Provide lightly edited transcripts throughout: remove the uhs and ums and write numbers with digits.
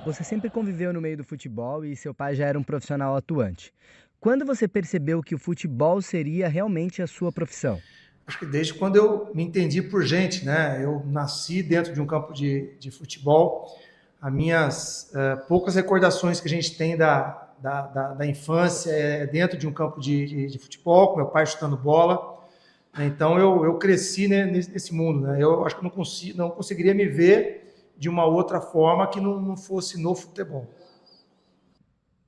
Você sempre conviveu no meio do futebol e seu pai já era um profissional atuante. Quando você percebeu que o futebol seria realmente a sua profissão? Acho que desde quando eu me entendi por gente, né? Eu nasci dentro de um campo de futebol. As minhas poucas recordações que a gente tem da infância é dentro de um campo de futebol, com meu pai chutando bola. Então eu cresci, né, nesse mundo. Né? Eu acho que não conseguiria me ver de uma outra forma que não fosse no futebol.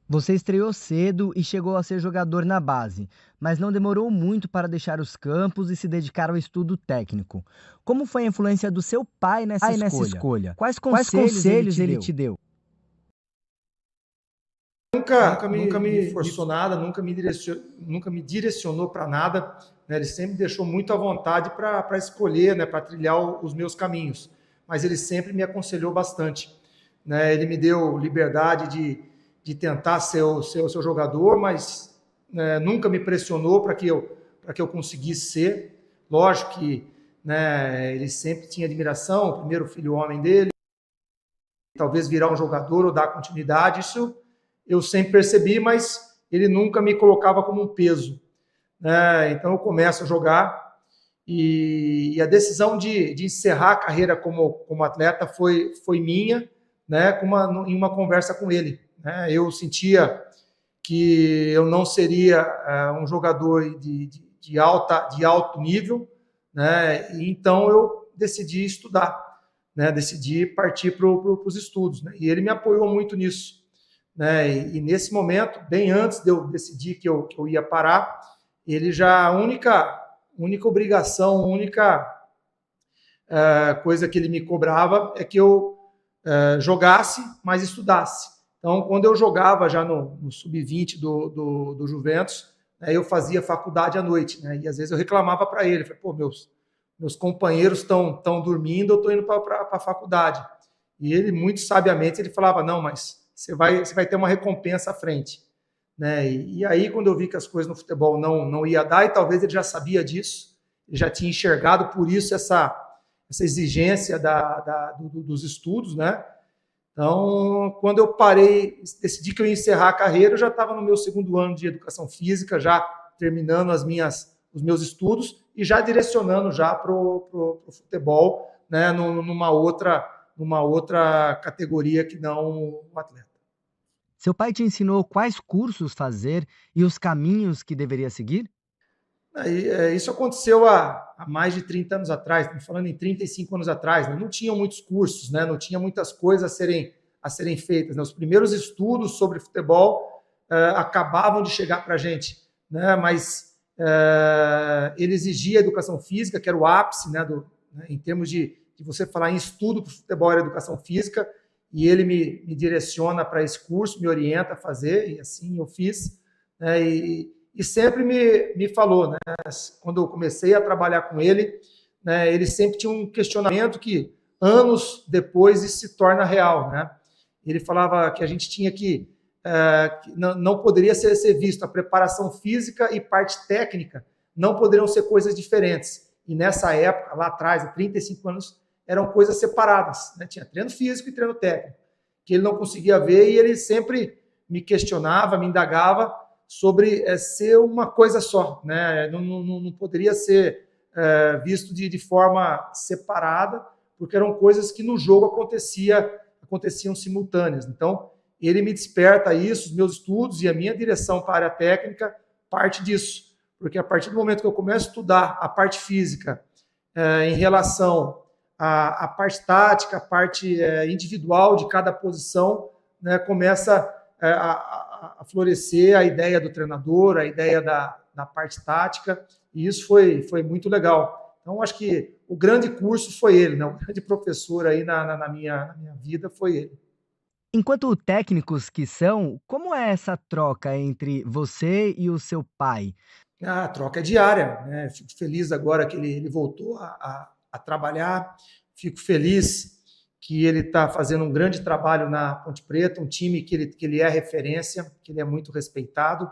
Você estreou cedo e chegou a ser jogador na base, mas não demorou muito para deixar os campos e se dedicar ao estudo técnico. Como foi a influência do seu pai nessa escolha? Quais Quais conselhos ele conselhos te ele deu? te deu? Nunca me forçou nada, nunca me direcionou para nada. Né? Ele sempre me deixou muito à vontade para escolher, né? Para trilhar os meus caminhos. Mas ele sempre me aconselhou bastante. Né? Ele me deu liberdade de tentar ser o seu jogador, mas né, nunca me pressionou para que eu conseguisse ser. Lógico que né, ele sempre tinha admiração, o primeiro filho homem dele, talvez virar um jogador ou dar continuidade, isso eu sempre percebi, mas ele nunca me colocava como um peso. Né? Então eu começo a jogar e a decisão de encerrar a carreira como atleta foi minha, né? Em uma conversa com ele. Né? Eu sentia que eu não seria um jogador de alto nível, né? E então eu decidi estudar, né? Decidi partir para os estudos, né? E ele me apoiou muito nisso, né? E nesse momento, bem antes de eu decidir que eu ia parar, ele já a única obrigação, a única coisa que ele me cobrava é que eu jogasse, mas estudasse. Então, quando eu jogava já no sub-20 do Juventus, né, eu fazia faculdade à noite, né, e às vezes eu reclamava para ele, falei, pô, meus companheiros estão dormindo, eu estou indo para a faculdade. E ele, muito sabiamente, ele falava, não, mas você vai ter uma recompensa à frente. Né? E aí, quando eu vi que as coisas no futebol não ia dar, e talvez ele já sabia disso, ele já tinha enxergado por isso essa exigência dos estudos, né? Então, quando eu parei, decidi que eu ia encerrar a carreira, eu já estava no meu segundo ano de educação física, já terminando os meus estudos e já direcionando já para o futebol, né? Numa outra categoria que não o atleta. Seu pai te ensinou quais cursos fazer e os caminhos que deveria seguir? Isso aconteceu há mais de 30 anos atrás, estamos falando em 35 anos atrás, né? Não tinham muitos cursos, né? Não tinha muitas coisas a serem feitas. Né? Os primeiros estudos sobre futebol acabavam de chegar para a gente, né? Mas ele exigia a educação física, que era o ápice, né? Em termos de você falar em estudo para o futebol, era educação física, e ele me direciona para esse curso, me orienta a fazer, e assim eu fiz. Né? E sempre me falou, né? Quando eu comecei a trabalhar com ele, né, ele sempre tinha um questionamento que anos depois isso se torna real, né? Ele falava que a gente tinha que não poderia ser visto a preparação física e parte técnica não poderiam ser coisas diferentes. E nessa época, lá atrás, há 35 anos, eram coisas separadas, né? Tinha treino físico e treino técnico, que ele não conseguia ver e ele sempre me questionava, me indagava sobre ser uma coisa só, né? Não poderia ser visto de forma separada, porque eram coisas que no jogo aconteciam simultâneas. Então, ele me desperta isso, os meus estudos e a minha direção para a área técnica parte disso, porque a partir do momento que eu começo a estudar a parte física em relação à parte tática, a parte individual de cada posição, né, começa a florescer a ideia do treinador, a ideia da parte tática, e isso foi muito legal. Então, acho que o grande curso foi ele, né? O grande professor aí na minha vida foi ele. Enquanto técnicos que são, como é essa troca entre você e o seu pai? A troca é diária, né? Fico feliz agora que ele voltou a trabalhar, fico feliz que ele está fazendo um grande trabalho na Ponte Preta, um time que ele é referência, que ele é muito respeitado,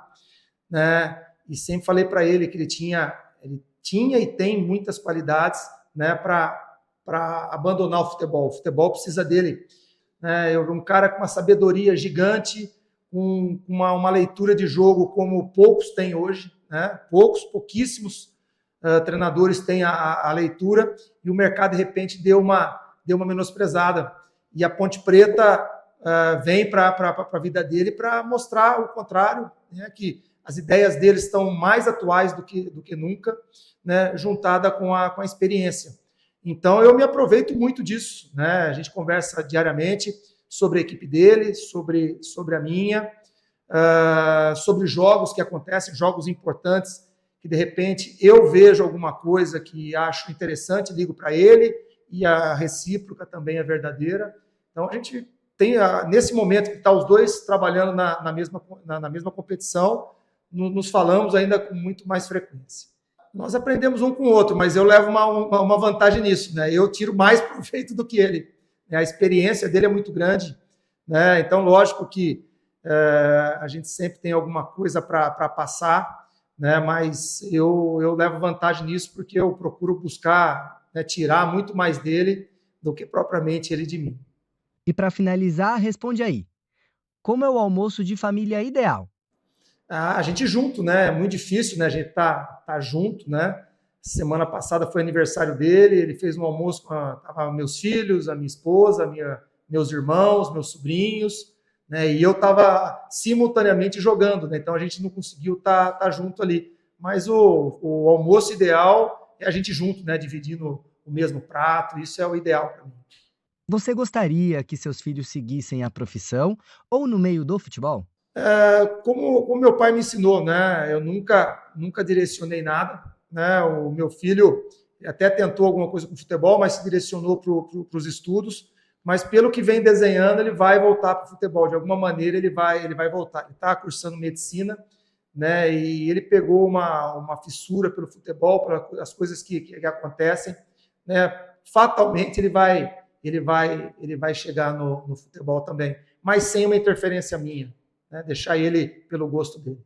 né? E sempre falei para ele que ele tinha e tem muitas qualidades, né? Para abandonar o futebol. O futebol precisa dele né? Eu vi um cara com uma sabedoria gigante, com uma leitura de jogo como poucos têm hoje, né? Pouquíssimos treinadores têm a leitura, e o mercado, de repente, deu uma menosprezada. E a Ponte Preta vem para a vida dele para mostrar o contrário, né? Que as ideias dele estão mais atuais do que nunca, né? Juntada com a experiência. Então, eu me aproveito muito disso, né? A gente conversa diariamente sobre a equipe dele, sobre a minha, sobre jogos que acontecem, jogos importantes, que de repente eu vejo alguma coisa que acho interessante, ligo para ele, e a recíproca também é verdadeira. Então, a gente tem, nesse momento que está os dois trabalhando na mesma competição, nos falamos ainda com muito mais frequência. Nós aprendemos um com o outro, mas eu levo uma vantagem nisso, né? Eu tiro mais proveito do que ele. A experiência dele é muito grande, né? Então, lógico que a gente sempre tem alguma coisa para passar, né? Mas eu levo vantagem nisso porque eu procuro buscar, né, tirar muito mais dele do que propriamente ele de mim. E para finalizar, responde aí. Como é o almoço de família ideal? A gente junto, né? É muito difícil, né? A gente tá junto, né? Semana passada foi aniversário dele, ele fez um almoço com meus filhos, a minha esposa, meus irmãos, meus sobrinhos, né? E eu estava simultaneamente jogando, né? Então a gente não conseguiu tá junto ali. Mas o almoço ideal é a gente junto, né? Dividindo o mesmo prato, isso é o ideal para mim. Você gostaria que seus filhos seguissem a profissão ou no meio do futebol? Como meu pai me ensinou, né? Eu nunca direcionei nada, né? O meu filho até tentou alguma coisa com futebol, mas se direcionou para os estudos. Mas pelo que vem desenhando, ele vai voltar para o futebol. De alguma maneira, ele vai voltar. Ele está cursando medicina, né? E ele pegou uma fissura pelo futebol, pelas coisas que acontecem, né? Fatalmente ele vai chegar no futebol também, mas sem uma interferência minha, né? Deixar ele pelo gosto dele.